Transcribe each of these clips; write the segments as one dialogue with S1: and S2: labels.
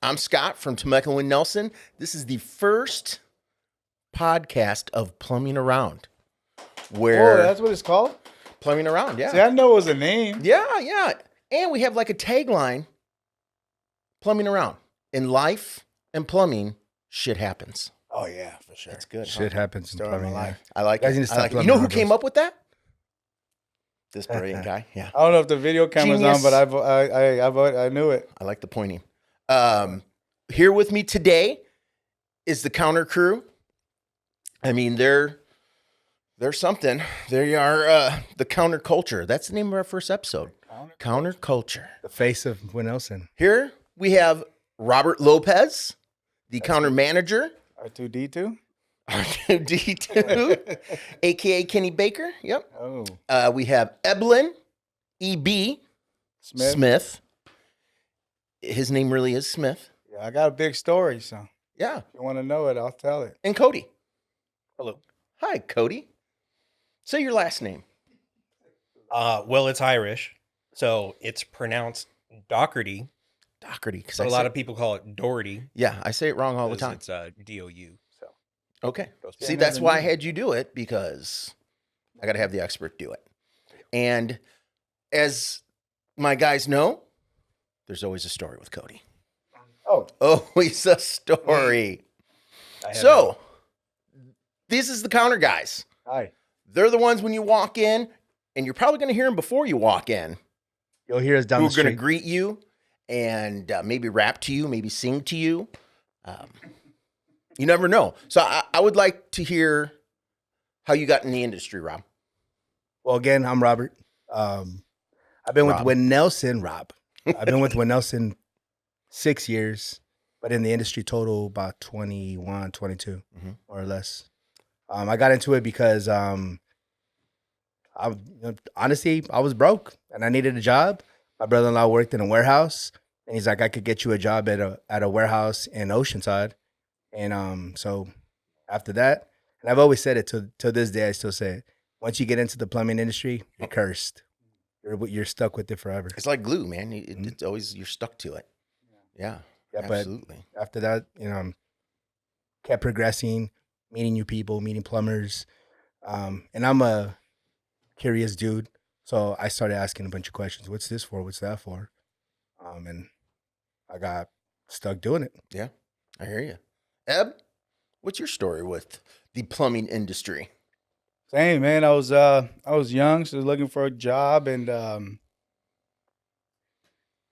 S1: I'm Scott from Temecula Winnelson. This is the first podcast of Plumbing Around.
S2: Oh, that's what it's called?
S1: Plumbing Around, yeah.
S2: See, I know it was a name.
S1: Yeah. And we have like a tagline, Plumbing Around. In life and plumbing, shit happens.
S2: Oh, yeah, for sure.
S1: That's good.
S3: Shit happens in
S2: Story of my
S3: plumbing.
S2: life.
S1: I like
S3: Guys need
S1: it.
S3: to
S1: I
S3: stop
S1: like it. You
S3: plumbing
S1: know who
S3: around
S1: came
S3: us.
S1: up with that? This brilliant guy. Yeah.
S2: I don't know if the video camera's
S1: Genius.
S2: on, but I knew it.
S1: I like the pointing. Here with me today is the counter crew. I mean, they're something. They are the counter culture. That's the name of our first episode. Counter culture.
S3: The face of Winnelson.
S1: Here we have Robert Lopez, the counter manager.
S2: R2D2?
S1: R2D2, aka Kenny Baker. Yep.
S2: Oh.
S1: We have Eblin E.B. Smith. His name really is Smith.
S2: Yeah, I got a big story, so
S1: Yeah.
S2: if you want to know it, I'll tell it.
S1: And Cody.
S4: Hello.
S1: Hi, Cody. Say your last name.
S4: Well, it's Irish, so it's pronounced Doherty.
S1: Doherty.
S4: But a lot of people call it Doherty.
S1: Yeah, I say it wrong all the time.
S4: It's D-O-U. So
S1: Okay.
S4: goes
S1: See,
S2: Yeah,
S1: that's
S2: never
S1: why I
S2: knew.
S1: had you do it, because I got to have the expert do it. And as my guys know, there's always a story with Cody.
S2: Oh,
S1: Always a story.
S4: I have
S1: So, this is the counter guys.
S2: hi.
S1: They're the ones when you walk in, and you're probably going to hear them before you walk in,
S3: You'll hear us down
S1: who
S3: the
S1: are going to
S3: street.
S1: greet you and maybe rap to you, maybe sing to you. You never know. So I would like to hear how you got in the industry, Rob.
S3: Well, again, I'm Robert. I've been
S1: Rob.
S3: with Winnelson, Rob. I've been with Winnelson 6 years, but in the industry total about 21, 22,
S1: Mhm.
S3: more or less. I got into it because honestly, I was broke and I needed a job. My brother-in-law worked in a warehouse, and he's like, I could get you a job at a warehouse in Oceanside. And so after that, and I've always said it to this day, I still say it. Once you get into the plumbing industry, you're cursed. You're stuck with it forever.
S1: It's like glue, man. It's always, you're stuck to it. Yeah,
S3: Yeah, but
S1: absolutely.
S3: after that, kept progressing, meeting new people, meeting plumbers. And I'm a curious dude. So I started asking a bunch of questions. What's this for? What's that for? And I got stuck doing it.
S1: Yeah, I hear you. Eb, what's your story with the plumbing industry?
S2: Same, man. I was young, so I was looking for a job, and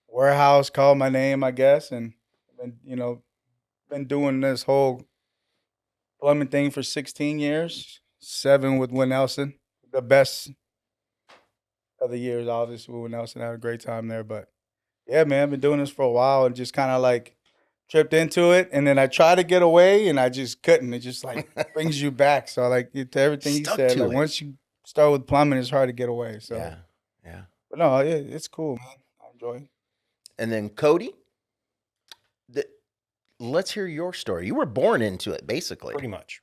S2: warehouse called my name, I guess, and been doing this whole plumbing thing for 16 years, 7 with Winnelson. The best of the years, obviously, with Winnelson. I had a great time there, but yeah, man, I've been doing this for a while and just kind of like tripped into it, and then I tried to get away, and I just couldn't. It just like brings you back. So like to everything you
S1: Stuck
S2: said,
S1: to
S2: like
S1: it.
S2: once you start with plumbing, it's hard to get away. So,
S1: Yeah.
S2: but no, it's cool, man. I enjoy it.
S1: And then Cody, let's hear your story. You were born into it, basically.
S4: pretty much.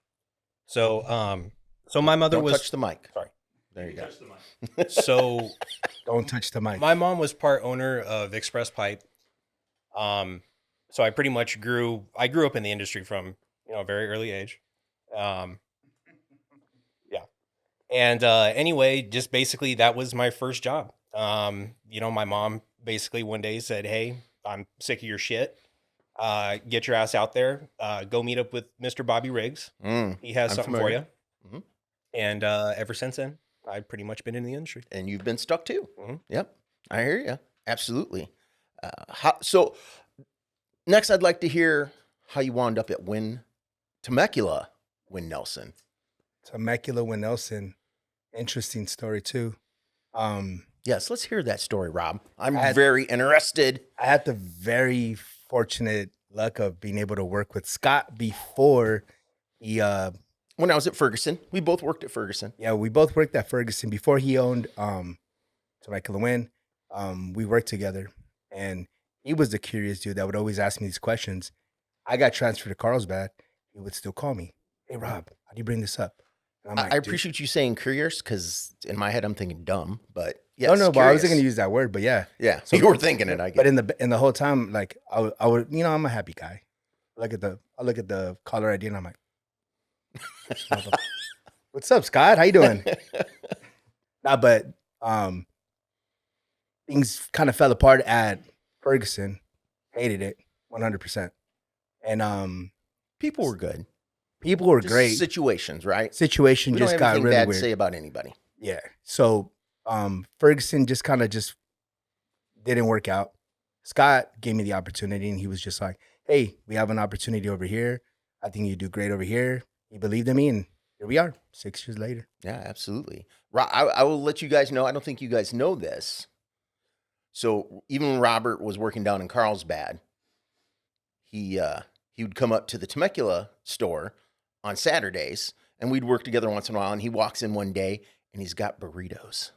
S4: So, so my mother
S1: Don't
S4: was
S1: touch the mic.
S4: sorry.
S1: There you go.
S4: So
S3: Don't touch the mic.
S4: my mom was part owner of Express Pipe. So I pretty much grew up in the industry from, a very early age. Yeah. And anyway, just basically that was my first job. My mom basically one day said, "Hey, I'm sick of your shit. Get your ass out there. Go meet up with Mr. Bobby Riggs. He has
S1: I'm
S4: something
S1: familiar.
S4: for you."
S1: Mhm.
S4: And ever since then, I've pretty much been in the industry.
S1: And you've been stuck too.
S4: Mhm.
S1: Yep. I hear you. Absolutely. So next, I'd like to hear how you wound up at Temecula Winnelson.
S3: Temecula Winnelson. Interesting story too.
S1: Yes, let's hear that story, Rob. I'm
S3: I had-
S1: very interested.
S3: I had the very fortunate luck of being able to work with Scott before he
S1: When I was at Ferguson, we both worked at Ferguson.
S3: we both worked at Ferguson before he owned Temecula Win. We worked together, and he was the curious dude that would always ask me these questions. I got transferred to Carlsbad. He would still call me, "Hey Rob, how do you bring this up? And I'm
S1: I
S3: like, dude.
S1: appreciate you saying couriers because in my head I'm thinking dumb, but yes,
S3: No, but I wasn't
S1: curious.
S3: gonna use that word, but yeah.
S1: Yeah,
S3: So-
S1: you were thinking it. I
S3: But
S1: get.
S3: in the whole time, like I would, you know, I'm a happy guy. I look at the caller ID and I'm like, what's up, Scott? How you doing? Nah, but things kind of fell apart at Ferguson. Hated it 100%. And
S1: People were good.
S3: people were
S1: Just
S3: great.
S1: situations, right?
S3: Situation
S1: We don't
S3: just
S1: have
S3: got
S1: anything
S3: really
S1: bad
S3: weird.
S1: to say about anybody.
S3: Yeah. So Ferguson just kind of just didn't work out. Scott gave me the opportunity and he was just like, hey, we have an opportunity over here. I think you do great over here. He believed in me and here we are 6 years later.
S1: Yeah, absolutely. I will let you guys know. I don't think you guys know this. So even when Robert was working down in Carlsbad, he would come up to the Temecula store on Saturdays, and we'd work together once in a while. And he walks in one day, and he's got burritos.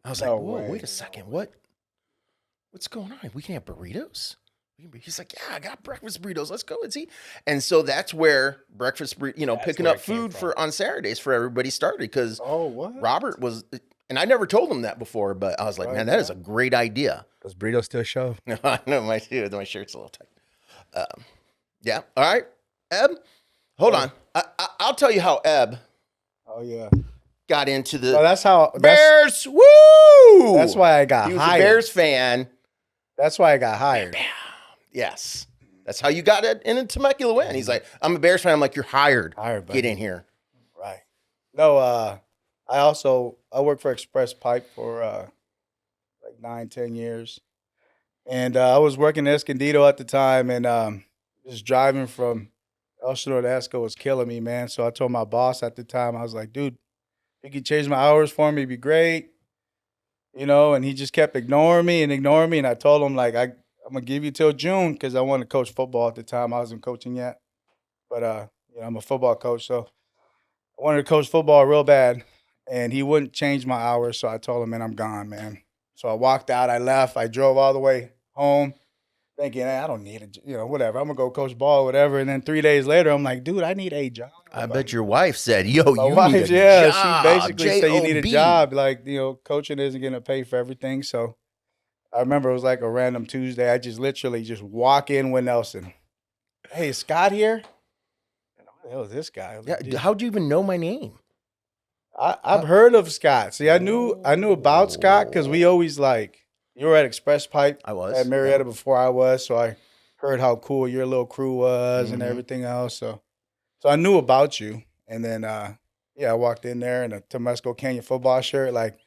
S1: I was
S2: No
S1: like, "Whoa,
S2: way.
S1: wait a second, what's going on? We can have burritos." He's like, "Yeah, I got breakfast burritos. Let's go and see." And so that's where breakfast,
S4: That's
S1: picking
S4: where
S1: up
S4: it came
S1: food
S4: from.
S1: for on Saturdays for everybody started because
S2: Oh, what?
S1: Robert was, and I never told him that before, but I was like,
S2: Right,
S1: man, that is a great idea.
S3: Those burritos still show.
S1: No, I know my shirt's a little tight. Yeah. All right, Eb. Hold on. I'll tell you how Eb
S2: Oh yeah.
S1: got into the
S2: Well, that's how.
S1: Bears. Woo!
S2: That's why I got
S1: he was
S2: hired.
S1: a Bears fan.
S2: That's why I got hired.
S1: Yes. That's how you got it in a Temecula win. He's like, I'm a Bears fan. I'm like, you're hired.
S2: Hired, buddy.
S1: Get in here.
S2: Right. No, I worked for Express Pipe for like 9-10 years. And I was working in Escondido at the time and just driving from Elsinore to Esco was killing me, man. So I told my boss at the time, I was like, dude, if you could change my hours for me, it'd be great. You know, and he just kept ignoring me. And I told him, like, I'm going to give you till June because I wanted to coach football at the time. I wasn't coaching yet. But, I'm a football coach, so I wanted to coach football real bad, and he wouldn't change my hours. So I told him, man, I'm gone, man. So I walked out. I left. I drove all the way home thinking, hey, I don't need it. Whatever. I'm going to go coach ball, whatever. And then 3 days later, I'm like, dude, I need a job.
S1: I bet your wife said, yo,
S2: My
S1: you
S2: wife,
S1: need a
S2: yeah,
S1: job.
S2: she basically said you need a
S1: J-O-B.
S2: job. Like, coaching isn't going to pay for everything. So I remember it was like a random Tuesday. I just literally just walk in Winnelson. Hey, is Scott here? And who the hell is this guy? I was like,
S1: Yeah,
S2: "Dude,
S1: how'd you even know my name?
S2: I've heard of Scott. See, I knew about Scott because we always you were at Express Pipe
S1: I was.
S2: at Marietta before I was, so I heard how cool your little crew was and
S1: Mhm.
S2: everything else. So I knew about you, and then I walked in there in a Temesco Canyon football shirt, like,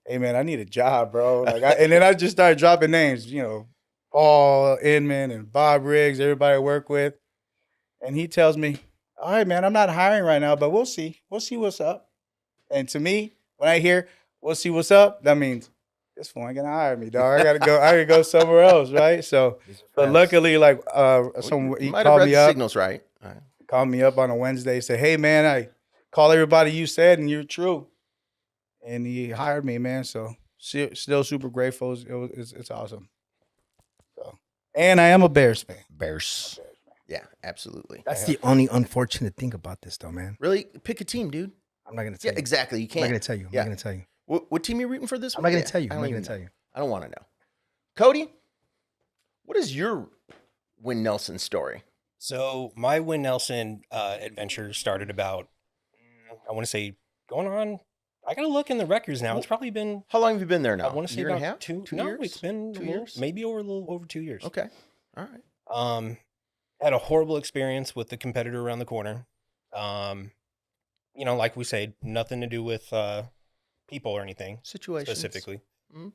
S2: hey man, I need a job, bro. And then I just started dropping names, Paul Inman and Bob Riggs, everybody I work with, and he tells me, all right, man, I'm not hiring right now, but we'll see what's up. And to me, when I hear we'll see what's up, that means this fool ain't gonna hire me, dog. I gotta go somewhere else, right? So, but luckily, he
S1: You might have
S2: called
S1: read
S2: me
S1: the
S2: up,
S1: signals right. All right.
S2: called me up on a Wednesday, said, hey man, I call everybody you said, and you're true. And he hired me, man. So still super grateful. It's awesome. So, and I am a Bears fan.
S1: Bears. Yeah, absolutely.
S3: That's the only unfortunate thing about this though, man.
S1: Really? Pick a team, dude.
S3: I'm not gonna
S1: Yeah,
S3: tell you.
S1: exactly. You
S3: I'm
S1: can't.
S3: not gonna tell you. I'm
S1: Yeah.
S3: not gonna tell you.
S1: What team are you rooting for this
S3: I'm
S1: week?
S3: not gonna
S1: Yeah,
S3: tell you.
S1: I
S3: I'm
S1: don't
S3: not
S1: even
S3: gonna tell
S1: know.
S3: you.
S1: I don't want to know. Cody, what is your Win Nelson story?
S4: So my Winnelson adventure started about, I want to say, going on. I gotta look in the records now. It's probably been.
S1: How long have you been there now?
S4: I want to say
S1: year
S4: about
S1: and a half?
S4: two.
S1: Two
S4: no,
S1: years?
S4: it's been
S1: 2
S4: a little-
S1: years?
S4: maybe over a little over 2 years.
S1: Okay. All right.
S4: Had a horrible experience with the competitor around the corner. Like we say, nothing to do with people or anything
S1: Situation
S4: specifically.
S1: Mhm.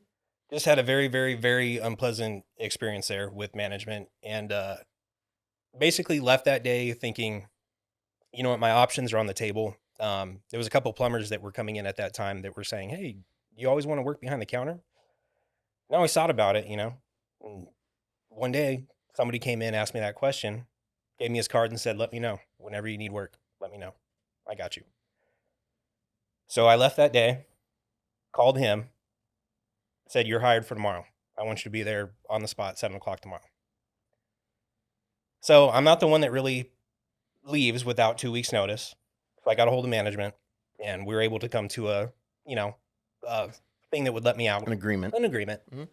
S4: Just had a very, very, very unpleasant experience there with management, and basically left that day thinking, you know what, my options are on the table. There was a couple plumbers that were coming in at that time that were saying, hey, you always want to work behind the counter? And I always thought about it, And one day, somebody came in, asked me that question, gave me his card and said, let me know. Whenever you need work, let me know. I got you. So I left that day, called him, said, you're hired for tomorrow. I want you to be there on the spot, 7 o'clock tomorrow. So I'm not the one that really leaves without 2 weeks notice. So I got a hold of management and we were able to come to a thing that would let me out.
S1: An agreement.
S4: An agreement.
S1: Mhm.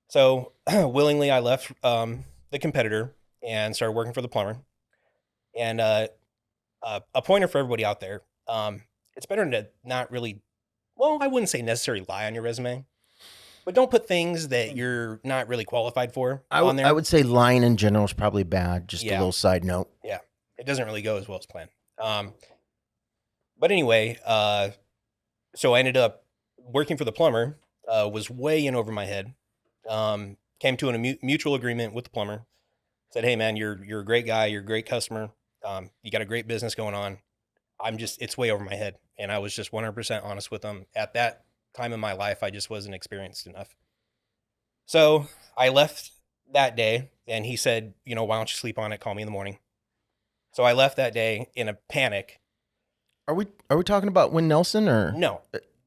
S4: So willingly, I left the competitor and started working for the plumber. And a pointer for everybody out there: it's better to not really, well, I wouldn't say necessarily lie on your resume, but don't put things that you're not really qualified for on there.
S1: I would say lying in general is probably bad. Just a
S4: Yeah.
S1: little side note.
S4: Yeah, it doesn't really go as well as planned. But anyway, so I ended up working for the plumber. Was way in over my head. Came to a mutual agreement with the plumber. Said, "Hey, man, you're a great guy. You're a great customer. You got a great business going on. It's way over my head." And I was just 100% honest with him. At that time in my life, I just wasn't experienced enough. So I left that day, and he said, "Why don't you sleep on it? Call me in the morning." So I left that day in a panic.
S1: Are we talking about Winnelson or
S4: No,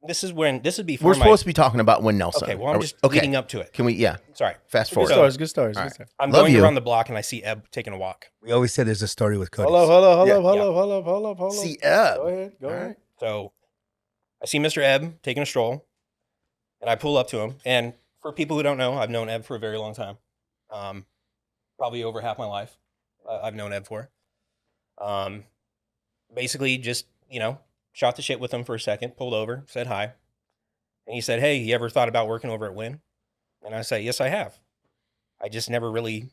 S4: this is before
S1: we're supposed to be talking about Winnelson?
S4: Okay, well, I'm just leading up to it.
S1: Can we? Yeah.
S4: Sorry.
S1: Fast
S2: Good
S1: forward.
S2: stories. Good stories.
S1: All
S2: Good
S1: right.
S2: stories.
S4: I'm
S1: Love
S4: going
S1: you.
S4: around the block, and I see Eb taking a walk.
S3: We always say there's a story with Cody.
S2: Hold up.
S1: Yeah.
S2: Hold up.
S1: See Eb.
S2: Go ahead. Go
S1: All
S2: ahead.
S1: right.
S4: So I see Mr. Eb taking a stroll, and I pull up to him. And for people who don't know, I've known Eb for a very long time. Probably over half my life I've known Eb for. Basically just, shot the shit with him for a second, pulled over, said hi. And he said, "Hey, you ever thought about working over at Win?" And I said, "Yes, I have. I just never really,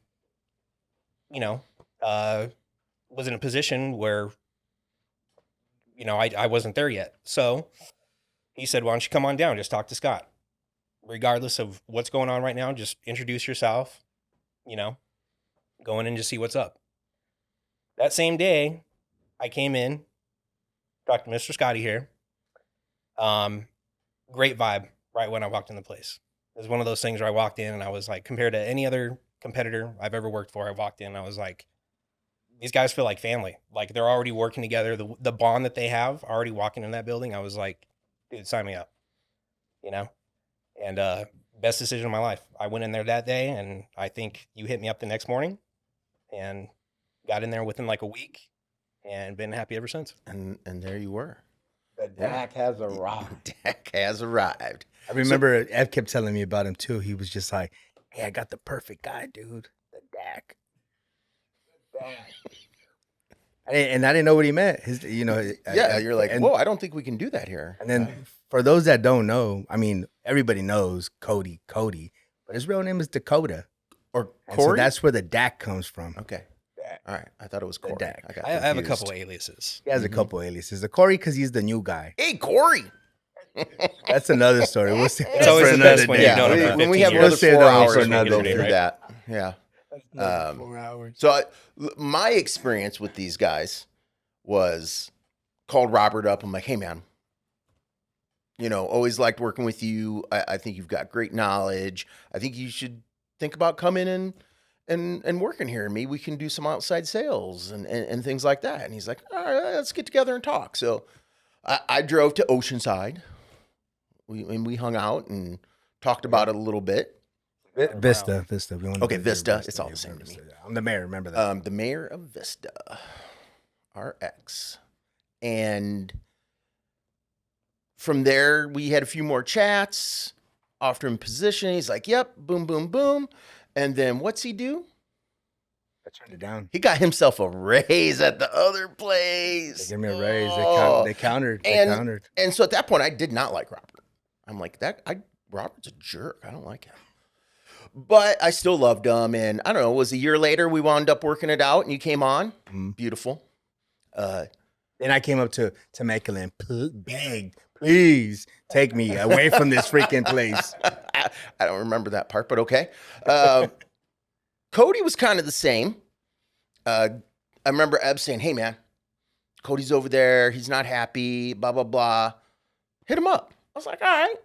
S4: was in a position where, I wasn't there yet." So he said, "Why don't you come on down? Just talk to Scott. Regardless of what's going on right now, just introduce yourself, go in and just see what's up." That same day, I came in, talked to Mr. Scotty here. Great vibe right when I walked in the place. It was one of those things where I walked in and I was like, compared to any other competitor I've ever worked for, I walked in and I was like, these guys feel like family. Like they're already working together. The bond that they have already walking in that building, I was like, dude, sign me up, And best decision of my life. I went in there that day, and I think you hit me up the next morning and got in there within like a week and been happy ever since.
S1: And there you were.
S3: The Dak has arrived.
S1: Dak has arrived.
S3: I remember Ed kept telling me about him too. He was just like, "Hey, I got the perfect guy, dude. The Dak." And I didn't know what he meant.
S1: You're like,
S3: and,
S1: whoa, I don't think we can do that here.
S3: And then for those that don't know, I mean, everybody knows Cody, but his real name is Dakota.
S1: Or
S3: And
S1: Corey.
S3: so that's where the Dak comes from.
S1: Okay. All right. I thought it was Corey.
S3: Dak.
S4: I have a
S1: confused.
S4: couple aliases.
S3: He has a couple aliases. The Corey, because he's the new guy.
S1: Hey, Corey.
S3: That's another story. We'll see.
S4: It's always the best when you've known him for
S1: when we
S4: 15
S1: have
S4: years.
S1: another
S3: We'll save
S1: 4
S3: that one
S1: hours,
S3: for
S1: we'll
S3: another
S1: go
S3: day,
S1: through
S4: right?
S1: that. Yeah.
S2: 4 hours.
S1: So my experience with these guys was called Robert up. I'm like, "Hey, man, always liked working with you. I think you've got great knowledge. I think you should think about coming in and working here. And maybe we can do some outside sales and things like that." And he's like, "All right, let's get together and talk." So I drove to Oceanside. We hung out and talked about it a little bit.
S3: Vista.
S1: Okay, Vista. It's all the same to me.
S3: I'm the mayor. Remember that.
S1: The mayor of Vista, RX. And from there, we had a few more chats, offered him position. He's like, "Yep, boom, boom, boom." And then what's he do?
S3: I turned it down.
S1: He got himself a raise at the other
S3: They
S1: place.
S3: gave me a raise.
S1: Oh.
S3: They countered.
S1: And so at that point, I did not like Robert. I'm like, Robert's a jerk. I don't like him. But I still loved him. And I don't know, it was a year later, we wound up working it out and you came on.
S3: Mhm.
S1: Beautiful.
S3: Then I came up to Temecula and begged, "Please take me away from this freaking place."
S1: I don't remember that part, but okay. Cody was kind of the same. I remember Eb saying, "Hey, man, Cody's over there. He's not happy, blah, blah, blah. Hit him up." I was like, "All right.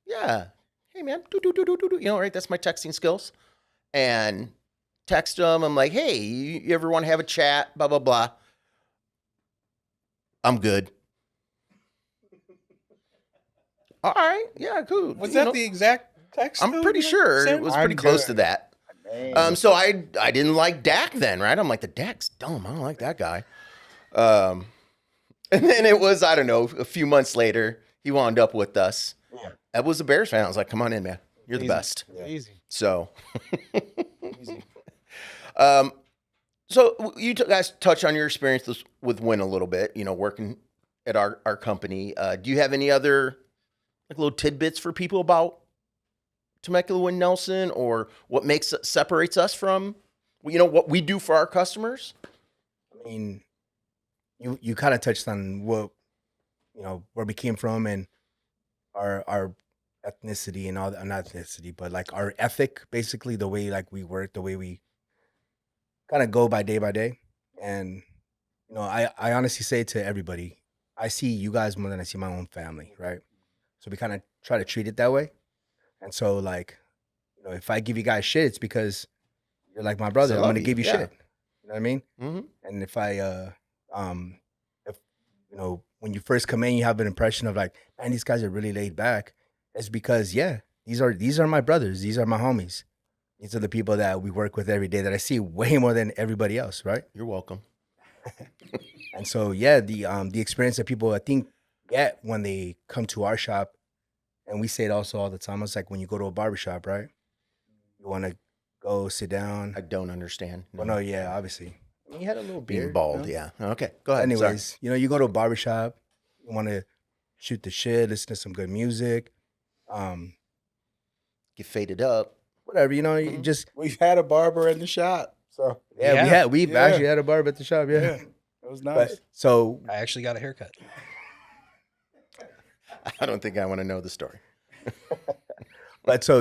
S1: Yeah. Hey, man, right? That's my texting skills." And text him. I'm like, "Hey, you ever want to have a chat, blah, blah, blah." "I'm good." "All right. Yeah, cool."
S4: Was that the exact text?
S1: I'm pretty sure it was pretty close to that. So I didn't like Dak then, right? I'm like, the Dak's dumb. I don't like that guy. And then it was, I don't know, a few months later, he wound up with us.
S2: Yeah.
S1: That was a Bears fan. I was like, come on in, man. You're the
S2: Easy.
S1: best.
S2: Yeah.
S5: Easy.
S1: So,
S2: Easy.
S1: so you guys touch on your experience with Win a little bit, working at our company. Do you have any other like little tidbits for people about Temecula Winnelson, or what separates us from, what we do for our customers?
S3: I mean, you kind of touched on what, where we came from and our ethnicity and all that, not ethnicity, but like our ethic, basically the way like we work, the way we kind of go by day. And, I honestly say to everybody, I see you guys more than I see my own family, right? So we kind of try to treat it that way. And so like, if I give you guys shit, it's because you're like my brother.
S1: I
S3: I'm
S1: love
S3: going to
S1: you.
S3: give you
S1: Yeah.
S3: shit. You know what I mean?
S1: Mm-hmm.
S3: And if when you first come in, you have an impression of like, man, these guys are really laid back. It's because, yeah, these are my brothers. These are my homies. These are the people that we work with every day that I see way more than everybody else, right?
S1: You're welcome.
S3: And so, yeah, the experience that people I think get when they come to our shop, and we say it also all the time. It's like when you go to a barbershop, right? You want to go sit down.
S1: I don't understand.
S3: Well, no, yeah, obviously. I mean, you had a little
S1: Being
S3: beard,
S1: bald,
S3: you know?
S1: yeah. Okay, go ahead.
S3: Anyways, you go to a barbershop, you want to shoot the shit, listen to some good music,
S1: Get faded up.
S3: whatever, you
S1: Mhm.
S3: just,
S2: We've had a barber in the shop, so
S3: yeah, we've
S2: Yeah.
S3: actually had a barber at the shop, yeah.
S2: yeah, it was nice.
S3: But, so,
S5: I actually got a haircut.
S1: I don't think I want to know the story.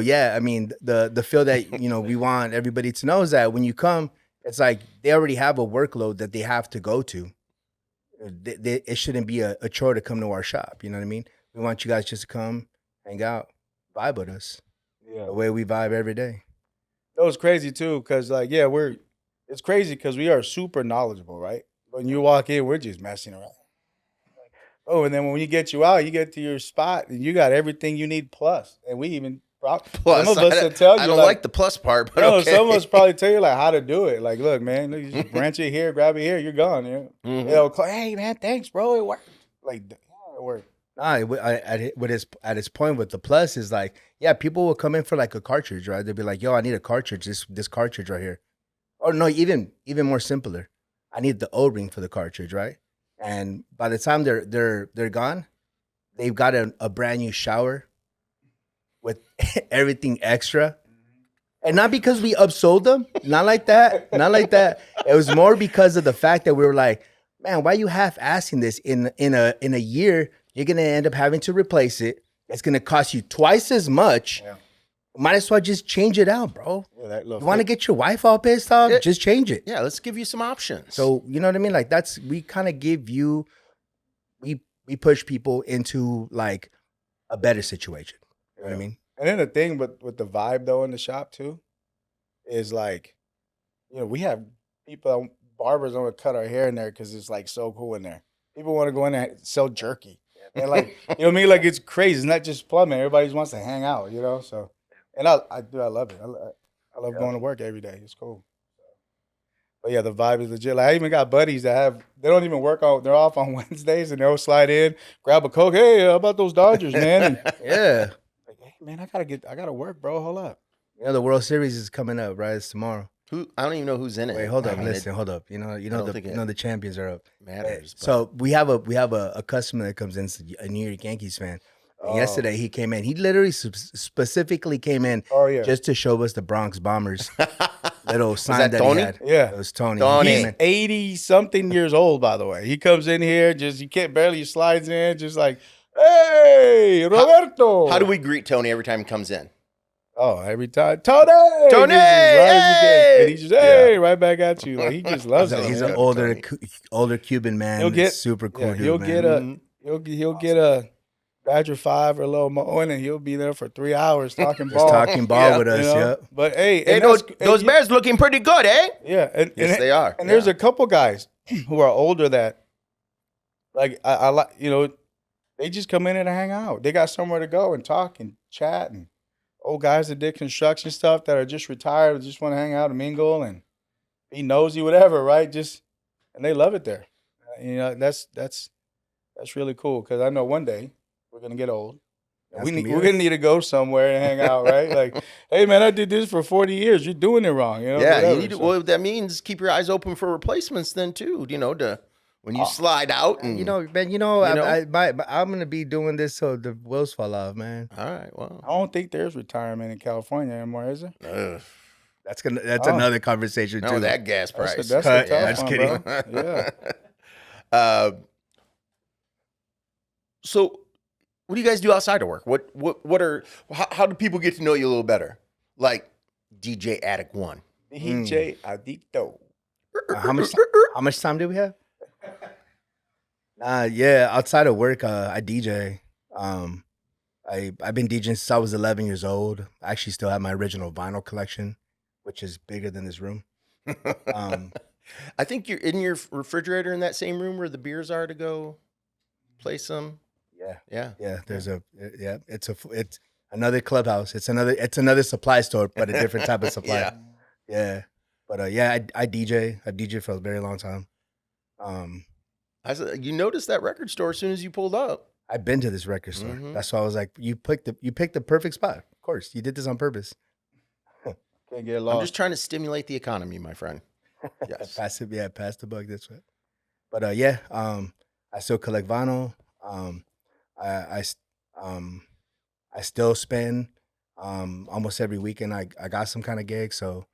S3: yeah, I mean, the feel that, we want everybody to know is that when you come, it's like they already have a workload that they have to go to. It shouldn't be a chore to come to our shop, you know what I mean? We want you guys just to come, hang out, vibe with us,
S2: Yeah,
S3: the way we vibe every day.
S2: that was crazy too, because like, it's crazy because we are super knowledgeable, right? When you walk in, we're just messing around. Oh, and then when you get you get to your spot, and you got everything you need plus, and we even
S1: Plus,
S2: some of us will tell you
S1: I don't like the plus part, but
S2: no,
S1: okay.
S2: some of us probably tell you like how to do it. Like, look, man, you just branch it here, grab it here, you're gone. Yeah,
S1: Mhm.
S2: hey man, thanks, bro, it worked. Like, yeah, it worked.
S3: Nah, at his point with the plus is like, yeah, people will come in for like a cartridge, right? They'll be like, yo, I need a cartridge, this cartridge right here. Or no, even more simpler. I need the O-ring for the cartridge, right? And by the time they're gone, they've got a brand new shower with everything extra. And not because we upsold them, not like that. It was more because of the fact that we were like, man, why you half-assing this? In a year, you're gonna end up having to replace it. It's gonna cost you twice as much.
S2: Yeah.
S3: Might as well just change it out, bro.
S2: Yeah, that little
S3: You want to get your wife all pissed off?
S1: Yeah.
S3: Just change it.
S1: Yeah, let's give you some options.
S3: So you know what I mean? Like we kind of give you, we push people into like a better situation. You know what I mean?
S2: And then the thing with the vibe though in the shop too, is like, we have people, barbers want to cut our hair in there because it's like so cool in there. People want to go in there and sell jerky. And like, you know what I mean? Like it's crazy. It's not just plumbing. Everybody just wants to hang out, So, and I love it. I love going to work every day. It's cool. But yeah, the vibe is legit. Like I even got buddies that they don't even they're off on Wednesdays and they'll slide in, grab a Coke. Hey, how about those Dodgers, man? And
S3: Yeah.
S2: like, hey man, I gotta work, bro. Hold up.
S3: The World Series is coming up, right? It's tomorrow.
S1: I don't even know who's in it.
S3: Wait, hold
S1: I
S3: up,
S1: mean,
S3: listen, hold up.
S1: don't think it
S3: the champions are up.
S1: it matters. but-
S3: So we have a customer that comes in, a New York Yankees fan. And
S2: Oh.
S3: yesterday he came in. He literally specifically came in
S2: Oh yeah.
S3: just to show us the Bronx Bombers little sign
S1: that
S3: that
S1: Tony?
S3: he had.
S2: Yeah.
S3: It was Tony.
S1: Tony.
S3: He
S2: He's
S3: came in.
S2: 80 something years old, by the way. He comes in here, he can't barely, he slides in, just like, hey, Roberto.
S1: How do we greet Tony every time he comes in?
S2: Oh, every time, Tony!
S1: Tony!
S2: Just as loud as he can.
S1: Hey!
S2: And he just, hey, right back at you. Like, he just loves it.
S3: He's
S2: man.
S3: an
S1: Tony.
S3: older Cuban man.
S2: He'll get-
S3: super cool
S2: Yeah,
S3: dude,
S2: he'll
S3: man.
S2: get he'll get a Badger 5 or a little more, and he'll be there for 3 hours talking
S3: Just
S2: ball.
S3: talking ball
S1: Yeah,
S3: with us. Yep.
S2: But hey,
S1: Hey,
S2: and
S1: those
S2: that's- and you-
S1: Bears looking pretty good, eh?
S2: yeah, and
S1: Yes, they are.
S2: And there's
S1: Yeah.
S2: a couple guys who are older that, like, I like, they just come in and hang out. They got somewhere to go and talk and chat. And old guys that did construction stuff that are just retired, just want to hang out and mingle and be nosy, whatever, right? And they love it there. That's That's really cool because I know one day we're gonna get old.
S3: That's
S2: We're
S3: gonna be
S2: gonna
S3: us.
S2: need to go somewhere and hang out, right? Like, hey man, I did this for 40 years. You're doing it wrong, you know?
S1: Yeah,
S2: whatever.
S1: you need to.
S2: So,
S1: Well, that means keep your eyes open for replacements then too. To when you
S2: Oh,
S1: slide out and
S3: You know, man. I'm gonna be doing this so the wheels fall off, man.
S1: All right, well,
S2: I don't think there's retirement in California anymore, is there?
S1: ugh,
S3: That's
S2: Oh.
S3: another conversation
S1: no,
S3: too.
S1: that gas price.
S2: That's a
S3: Cut.
S2: tough
S3: Just
S2: one,
S3: kidding.
S2: bro. Yeah.
S1: Uh, so, what do you guys do outside of work? How do people get to know you a little better? Like DJ Addict One.
S2: DJ Adicto.
S3: How much time do we have? Yeah, outside of work, I DJ. I've been DJing since I was 11 years old. I actually still have my original vinyl collection, which is bigger than this room.
S1: I think you're in your refrigerator in that same room where the beers are to go play some.
S3: Yeah,
S1: Yeah.
S3: It's another clubhouse. It's another supply store, but a different type of supply. Yeah. But yeah, I DJ. I've DJed for a very long time.
S1: I said, you noticed that record store as soon as you pulled up.
S3: I've been to this record store.
S1: Mhm.
S3: That's why I was like, you picked the perfect spot. Of course, you did this on purpose.
S2: Can't get
S1: I'm
S2: lost.
S1: just trying to stimulate the economy, my friend. Yes.
S3: pass the buck this way. But yeah, I still collect vinyl. I still spend almost every weekend. I got some kind of gig, so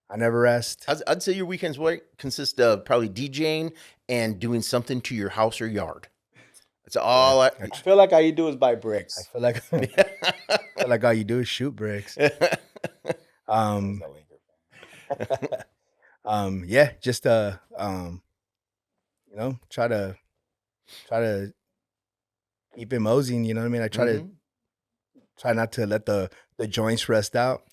S3: I never rest.
S1: I'd say your weekends consist of probably DJing and doing something to your house or yard. That's all.
S2: I feel like all you do is buy
S3: I
S2: bricks.
S3: feel like all you do is shoot bricks. Yeah, just try to keep it moseying, you know what I mean? I try not to let the joints rest out.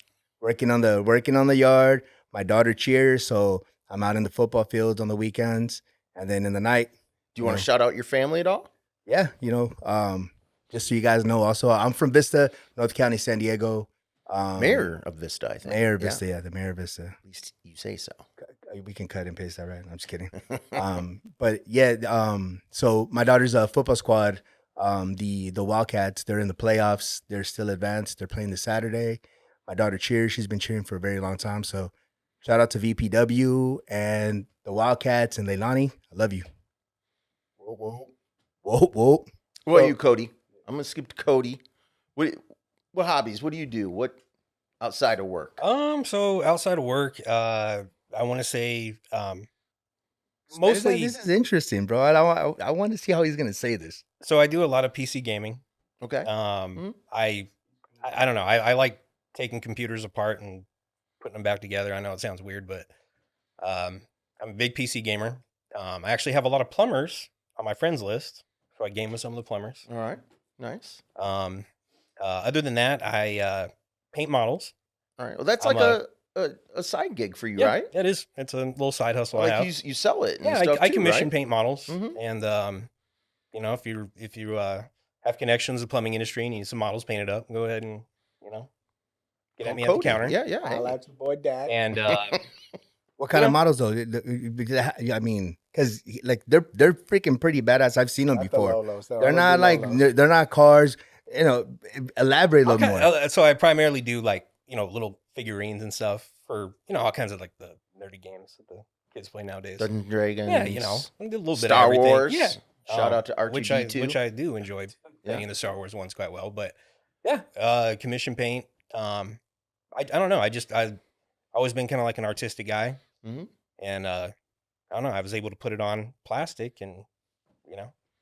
S3: Working on the yard. My daughter cheers, so I'm out in the football fields on the weekends, and then in the night.
S1: Do you want to shout out your family at all?
S3: Yeah, just so you guys know, also I'm from Vista, North County, San Diego.
S1: Mayor of Vista, I think.
S3: Mayor of Vista, yeah, the mayor of Vista.
S1: At least you say so.
S3: We can cut and paste that, right? I'm just kidding. But yeah, so my daughter's a football squad. The Wildcats, they're in the playoffs. They're still advanced. They're playing this Saturday. My daughter cheers. She's been cheering for a very long time. So shout out to VPW and the Wildcats and Leilani. I love you. Whoa.
S1: What about you, Cody? I'm gonna skip to Cody. What hobbies? What do you do? What outside of work?
S4: So outside of work, I want to say, mostly.
S3: This is interesting, bro. I want to see how he's gonna say this.
S4: So I do a lot of PC gaming.
S1: Okay.
S4: I don't know. I like taking computers apart and putting them back together. I know it sounds weird, but I'm a big PC gamer. I actually have a lot of plumbers on my friends list, so I game with some of the plumbers.
S1: All right. Nice.
S4: Other than that, I paint models.
S1: All right. Well, that's
S4: I'm
S1: like a side gig for you,
S4: Yeah,
S1: right?
S4: it is. It's a little side hustle I have.
S1: Like you sell it. And
S4: Yeah,
S1: stuff
S4: I
S1: too,
S4: commission
S1: right?
S4: paint models,
S1: Mhm.
S4: and if you have connections in the plumbing industry and you need some models painted up, go ahead and get at me at the
S1: Cody.
S4: counter.
S1: Yeah. Hey.
S2: I like your boy Dad.
S4: And
S3: What kind of models though? I mean, because like they're freaking pretty badass. I've seen them before. They're not like they're not cars. Elaborate a little more.
S4: so I primarily do like little figurines and stuff for all kinds of like the nerdy games that the kids play nowadays.
S1: Dungeons and Dragons.
S4: Yeah, I do a little bit
S1: Star
S4: of everything.
S1: Wars.
S4: Yeah.
S1: Shout out to R2D2.
S4: which I do enjoy playing the Star Wars ones quite well. But yeah, commission paint. I don't know. I've always been kind of like an artistic guy, and I don't know. I was able to put it on plastic, and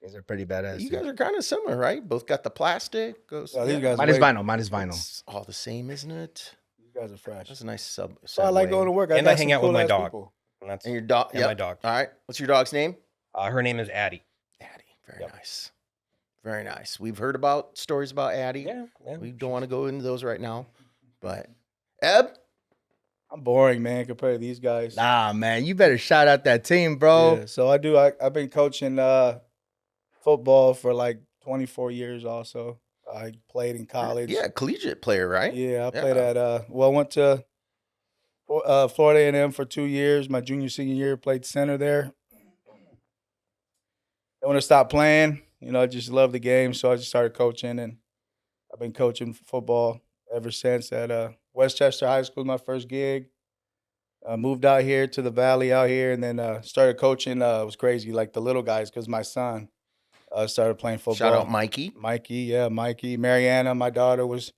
S3: These are pretty badass.
S1: You guys are kind of similar, right? Both got the plastic.
S2: These guys
S3: Mine is vinyl. Mine is vinyl.
S1: It's all the same, isn't it?
S2: You guys are fresh.
S1: That's a nice sub.
S2: So I like going to work.
S4: And I hang
S2: got
S4: out with
S2: some
S4: my
S2: cool-ass
S4: dog.
S2: people.
S4: and that's
S1: And your dog.
S4: and my dog.
S1: All right. What's your dog's name?
S4: Her name is Addie.
S1: Addie. Very
S4: Yep.
S1: nice. Very nice. We've heard about stories about Addie.
S4: Yeah.
S1: We don't want to go into those right now, but Eb.
S2: I'm boring, man, compared to these guys.
S3: Nah, man, you better shout out that team, bro.
S2: Yeah, so I've been coaching football for like 24 years also. I played in college.
S1: Yeah, collegiate player, right?
S2: Yeah, I played at I went to Florida A&M for 2 years. My junior, senior year, played center there. Then when I stopped playing, You know, I just love the game, so I just started coaching, and I've been coaching football ever since. At Westchester High School, my first gig. Moved out here to the Valley out here, and then started coaching. It was crazy, like the little guys, because my son started playing football.
S1: Shout out Mikey.
S2: Mikey. Mariana, my daughter, was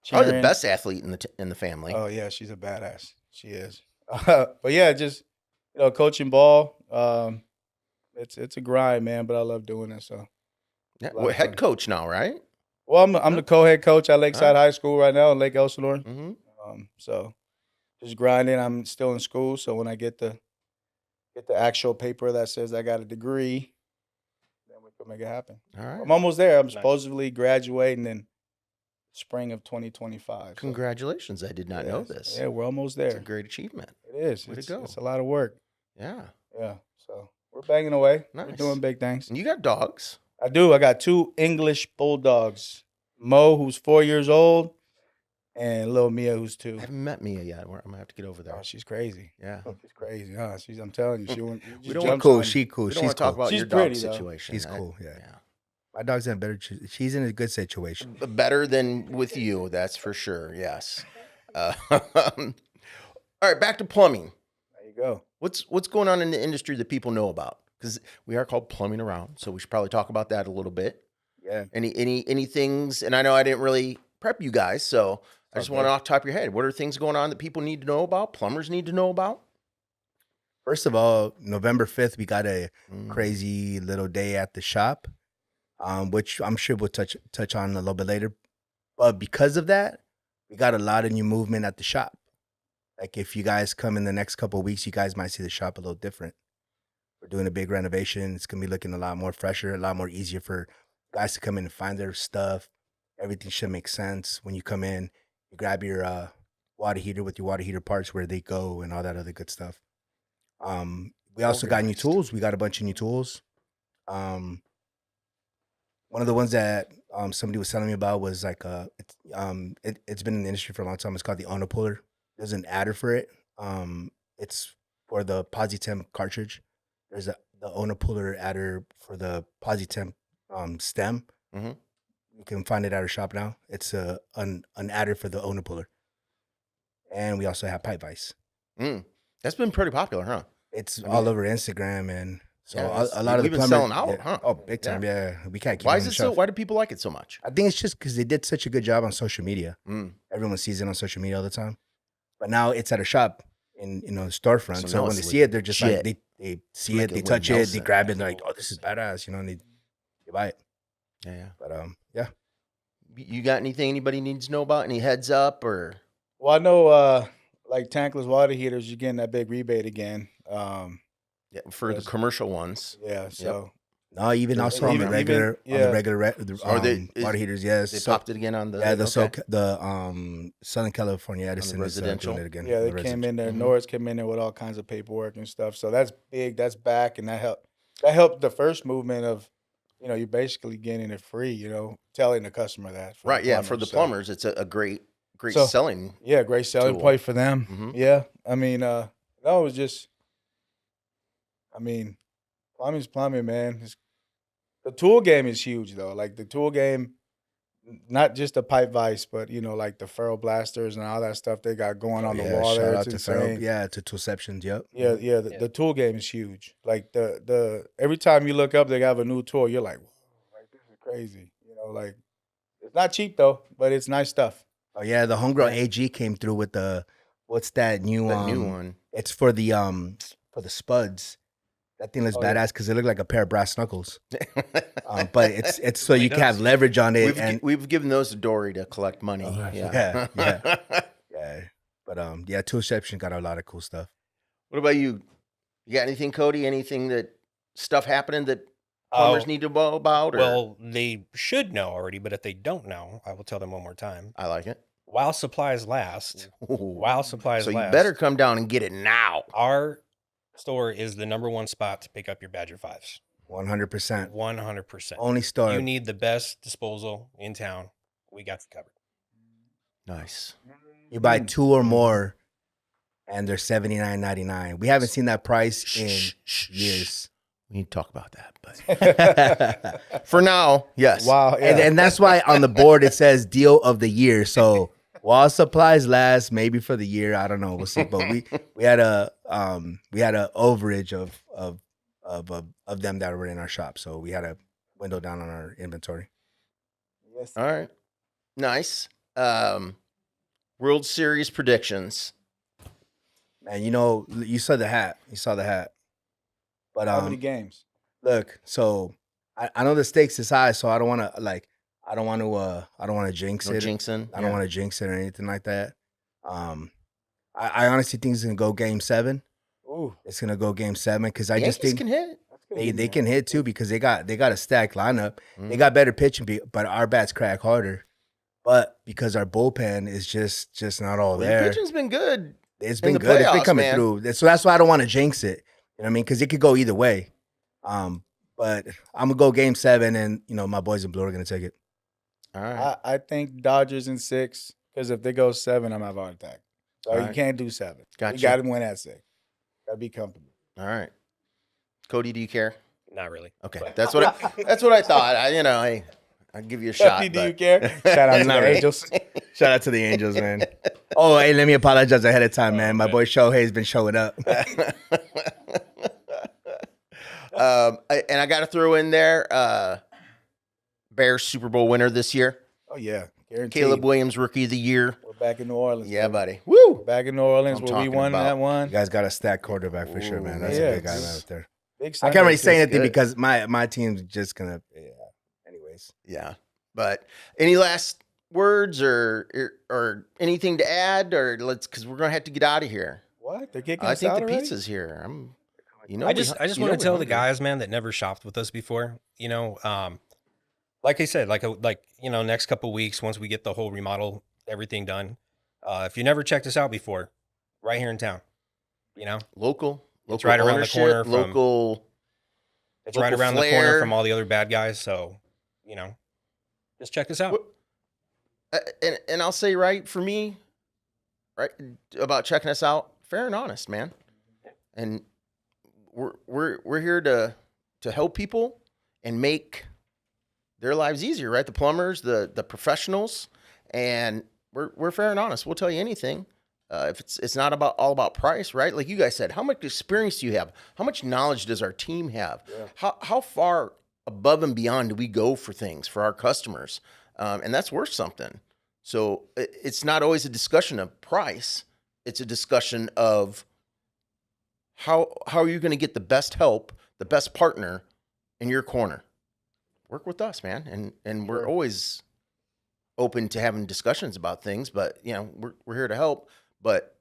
S1: Probably
S2: cheering.
S1: the best athlete in the family.
S2: Oh yeah, she's a badass. She is. But yeah, just coaching ball. It's a grind, man, but I love doing it. So
S1: Yeah,
S2: a lot
S1: well,
S2: of
S1: head
S2: fun.
S1: coach now, right?
S2: Well, I'm the co-head coach at Lakeside
S1: Huh?
S2: High School right now in Lake Elsinore.
S1: Mm-hmm.
S2: So just grinding. I'm still in school, so when I get the actual paper that says I got a degree, then we can make it happen.
S1: All right.
S2: I'm almost there. I'm
S4: Nice.
S2: supposedly graduating in spring of 2025. So,
S1: Congratulations! I did not know
S2: yes.
S1: this.
S2: Yeah, we're almost
S1: It's a
S2: there.
S1: great achievement.
S2: It is.
S1: Way to
S2: It's,
S1: go.
S2: it's a lot of work.
S1: Yeah.
S2: Yeah. So we're banging away. We're
S1: Nice.
S2: doing big things.
S1: And you got dogs.
S2: I do. I got 2 English bulldogs. Mo, who's 4 years old, and little Mia, who's 2.
S1: I haven't met Mia yet. I'm gonna have to get over there.
S2: Oh, she's crazy.
S1: Yeah.
S2: She's crazy. Huh? I'm telling you, she won't.
S1: We don't
S2: jumps
S3: Cool.
S2: on you.
S3: She cool.
S1: We don't
S3: She's
S1: want to talk
S3: cool.
S1: about
S2: She's
S1: your dog
S2: pretty, though.
S1: situation.
S3: She's cool. Yeah. My dog's in a better. She's in a good situation.
S1: Better than with you, that's for sure. Yes. All right, back to plumbing.
S2: There you go.
S1: What's going on in the industry that people know about? Because we are called Plumbing Around, so we should probably talk about that a little bit.
S3: Yeah.
S1: Any things? And I know I didn't really prep you guys, so I just want to off the top of your head. What are things going on that people need to know about? Plumbers need to know about?
S3: First of all, November 5th, we got a
S1: Mm.
S3: crazy little day at the shop, which I'm sure we'll touch on a little bit later. But because of that, we got a lot of new movement at the shop. Like if you guys come in the next couple of weeks, you guys might see the shop a little different. We're doing a big renovation. It's gonna be looking a lot more fresher, a lot more easier for guys to come in and find their stuff. Everything should make sense. When you come in, you grab your water heater with your water heater parts, where they go, and all that other good stuff. We also got new
S1: Organized.
S3: tools. We got a bunch of new tools. One of the ones that somebody was telling me about was like it's been in the industry for a long time. It's called the Ono Puller. There's an adder for it. It's for the Positemp cartridge. There's the Ono Puller adder for the Positemp stem.
S1: Mhm.
S3: You can find it at our shop now. It's an adder for the Ono Puller. And we also have pipe vise.
S1: That's been pretty popular, huh?
S3: It's
S1: I mean,
S3: all over Instagram, and so
S1: Yeah,
S3: a lot of the
S1: we've been
S3: plumbers
S1: selling out,
S3: yeah.
S1: huh?
S3: Oh, big time, yeah. We can't keep
S1: Why
S3: it
S1: is
S3: on
S1: it
S3: the
S1: so?
S3: shelf.
S1: Why do people like it so much?
S3: I think it's just because they did such a good job on social media. Everyone sees it on social media all the time, but now it's at a shop in the storefront.
S1: So
S3: So,
S1: now
S3: when
S1: it's
S3: they see it, they're just
S1: legit.
S3: like they see
S1: Like
S3: it,
S1: a
S3: they touch it, they
S1: Winnelson.
S3: grab it, and they're like, oh, this is badass, and they buy it.
S1: Yeah.
S3: But yeah.
S1: You got anything anybody needs to know about? Any heads up or?
S2: Well, I know like tankless water heaters, you're getting that big rebate again.
S1: Yeah, for
S2: Yes.
S1: the commercial ones.
S2: Yeah. So
S3: No, even
S1: Yeah,
S3: also on the
S2: even-
S3: regular, on
S2: yeah.
S3: the regular
S1: Or they-
S3: water heaters, yes.
S1: They
S3: So-
S1: popped it again on the.
S3: yeah, the
S1: okay.
S3: Southern California Edison is
S1: residential?
S3: doing it again.
S2: yeah,
S3: on
S2: they
S3: the
S2: came
S3: residential.
S2: in there.
S1: Mhm.
S2: Norris came in there with all kinds of paperwork and stuff. So that's big. That's back, and that helped. That helped the first movement of, you're basically getting it free. Telling the customer that. For the
S1: Right. Yeah. For the
S2: so-
S1: plumbers, it's a great
S2: So-
S1: selling.
S2: Yeah, great selling
S1: tool.
S2: point for them.
S1: Mhm.
S2: Yeah, I mean, no, it was just, plumbing's plumbing, man. The tool game is huge though. Like the tool game, not just the pipe vise, but like the ferro blasters and all that stuff they got going on the
S3: Yeah,
S2: wall
S3: shout
S2: there.
S3: out
S2: It's
S3: to Ferro.
S2: insane.
S3: Yeah, to Toolceptions. Yep.
S2: Yeah,
S4: Yeah.
S2: the tool game is huge. Like the every time you look up, they have a new tool. You're like, whoa, like this is crazy. Like it's not cheap though, but it's nice stuff.
S3: Oh yeah, the Homegrown AG came through with the what's that new
S1: That new one.
S3: It's for the spuds. That thing looks
S2: Oh, yeah.
S3: badass because they look like a pair of brass knuckles. But it's so you can have leverage on it and
S1: We've given those to Dory to collect money.
S3: Oh,
S1: yeah.
S3: yeah. But yeah, Toolception got a lot of cool stuff.
S1: What about you? You got anything, Cody? Anything stuff happening that plumbers
S4: Oh,
S1: need to know about? Or?
S4: Well, they should know already, but if they don't know, I will tell them one more time.
S1: I like it.
S4: While supplies last, while supplies
S1: So you
S4: last,
S1: better come down and get it now.
S4: our store is the #1 spot to pick up your Badger 5s.
S3: 100%.
S4: 100%.
S3: Only store.
S4: You need the best disposal in town. We got you covered.
S1: Nice.
S3: You buy 2 or more, and they're $79.99. We haven't seen that price in years.
S1: We need to talk about that. But for now, yes.
S2: Wow. Yeah.
S3: And that's why on the board it says deal of the year. So while supplies last, maybe for the year, I don't know. We'll see. But we had a overage of them that were in our shop. So we had a window down on our inventory.
S2: Yes.
S1: All right. Nice. World Series predictions.
S3: And you saw the hat. You saw the hat. But
S2: How many games?
S3: look, so I know the stakes is high, so I don't want to jinx
S1: No
S3: it.
S1: jinxing.
S3: I don't want to jinx it or anything like that. I honestly think it's gonna go game 7.
S2: Ooh.
S3: It's gonna go game 7 because I just
S1: Yankees
S3: think
S1: can hit.
S3: they can hit too because they got a stacked lineup.
S1: Mm.
S3: They got better pitching, but our bats crack harder. But because our bullpen is just not all
S1: Well, your
S3: there,
S1: pitching's been good.
S3: it's
S1: in
S3: been
S1: the
S3: good. It's been
S1: playoffs,
S3: coming
S1: man.
S3: through. So that's why I don't want to jinx it. You know what I mean? Because it could go either way. But I'm gonna go game 7, and my boys in blue are gonna take it.
S1: All right.
S2: I think Dodgers in 6, because if they go 7, I'm have a heart attack. So
S1: All
S2: you
S1: right.
S2: can't do 7.
S1: Gotcha.
S2: You got to win at 6. Got to be comfortable.
S1: All right. Cody, do you care?
S4: Not really.
S1: Okay.
S4: But-
S1: That's what I thought. I'll give you a shot.
S2: Cody, do you
S1: but-
S2: care? Shout out to
S3: Not
S2: the
S3: really.
S2: Angels.
S3: Shout out to the Angels, man. Oh, hey, let me apologize ahead of time, man. My boy Shohei's been showing up.
S1: And I got to throw in there, Bears Super Bowl winner this year,
S2: Oh, yeah. Guaranteed.
S1: Caleb Williams Rookie of the Year.
S2: We're back in New Orleans.
S1: Yeah,
S2: baby.
S1: buddy. Woo!
S2: Back in New Orleans
S1: I'm
S2: where we
S1: talking
S2: won
S1: about.
S2: that
S3: You
S2: one.
S3: guys got a stacked quarterback for sure, man. That's
S2: Yeah,
S3: a big guy
S2: it's-
S3: out there.
S2: Big
S3: I
S2: Sunday
S3: can't really say
S2: kids.
S3: anything
S1: good.
S3: because my team's just gonna. Yeah. Anyways,
S1: Yeah. But any last words or anything to add, or because we're gonna have to get out of here.
S2: What? They're kicking
S1: I
S2: us
S1: think
S2: out
S1: the
S2: already?
S1: pizza's here.
S4: I just want to tell the guys, man, that never shopped with us before. Like I said, next couple of weeks once we get the whole remodel, everything done. If you never checked us out before, right here in town,
S1: local.
S4: It's right around the
S1: ownership,
S4: corner from-
S1: local.
S4: it's right
S1: Local
S4: around the corner
S1: flair.
S4: from all the other bad guys. So, just check us out.
S1: And I'll say right for me, right about checking us out, fair and honest, man. And we're here to help people and make their lives easier, right? The plumbers, the professionals, and we're fair and honest. We'll tell you anything. If it's not all about price, right? Like you guys said, how much experience do you have? How much knowledge does our team have?
S2: Yeah.
S1: How far above and beyond do we go for things for our customers? And that's worth something. So it's not always a discussion of price. It's a discussion of how are you going to get the best help, the best partner in your corner? Work with us, man. And we're
S2: Sure.
S1: always open to having discussions about things, but we're here to help, but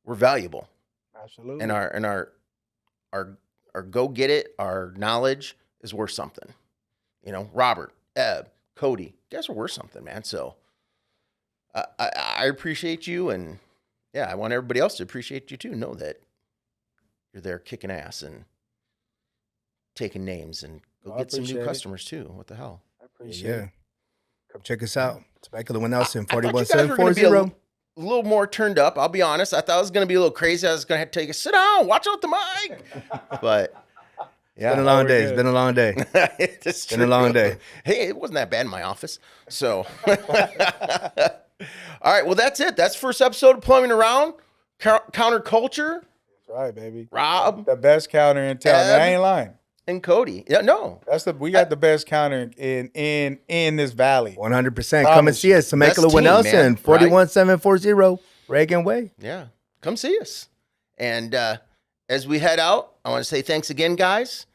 S1: we're valuable.
S2: Absolutely.
S1: And our go get it, our knowledge is worth something. Robert, Eb, Cody, you guys are worth something, man. So I appreciate you, and I want everybody else to appreciate you too. Know that you're there kicking ass and taking names, and go
S2: I
S1: get some new
S2: appreciate it.
S1: customers too. What the hell?
S2: I appreciate
S3: yeah.
S2: it.
S3: Come check us out. Temecula Winnelson,
S1: I thought you guys were gonna be
S3: 41740.
S1: a little more turned up. I'll be honest. I thought it was going to be a little crazy. I was going to have to take a sit down, watch out the mic. But
S3: Been a long
S2: we're
S3: day.
S2: good.
S3: It's been a long day.
S1: it's
S3: Been a long day.
S1: Hey, it wasn't that bad in my office. So, all right. Well, that's it. That's the first episode of Plumbing Around Counterculture.
S2: That's right, baby.
S1: Rob
S2: The best counter in town. Man, I
S1: Eb.
S2: ain't lying.
S1: and Cody. Yeah, no.
S2: We got the best counter in this valley.
S3: 100%. Come and
S2: Promise
S3: see us. Temecula
S1: Best team, man,
S3: Winnelson,
S1: right?
S3: 41740, Reagan Way.
S1: Yeah. Come see us. And as we head out, I want to say thanks again, guys.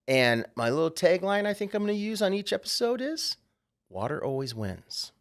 S1: And my little tagline I think I'm going to use on each episode is water always wins.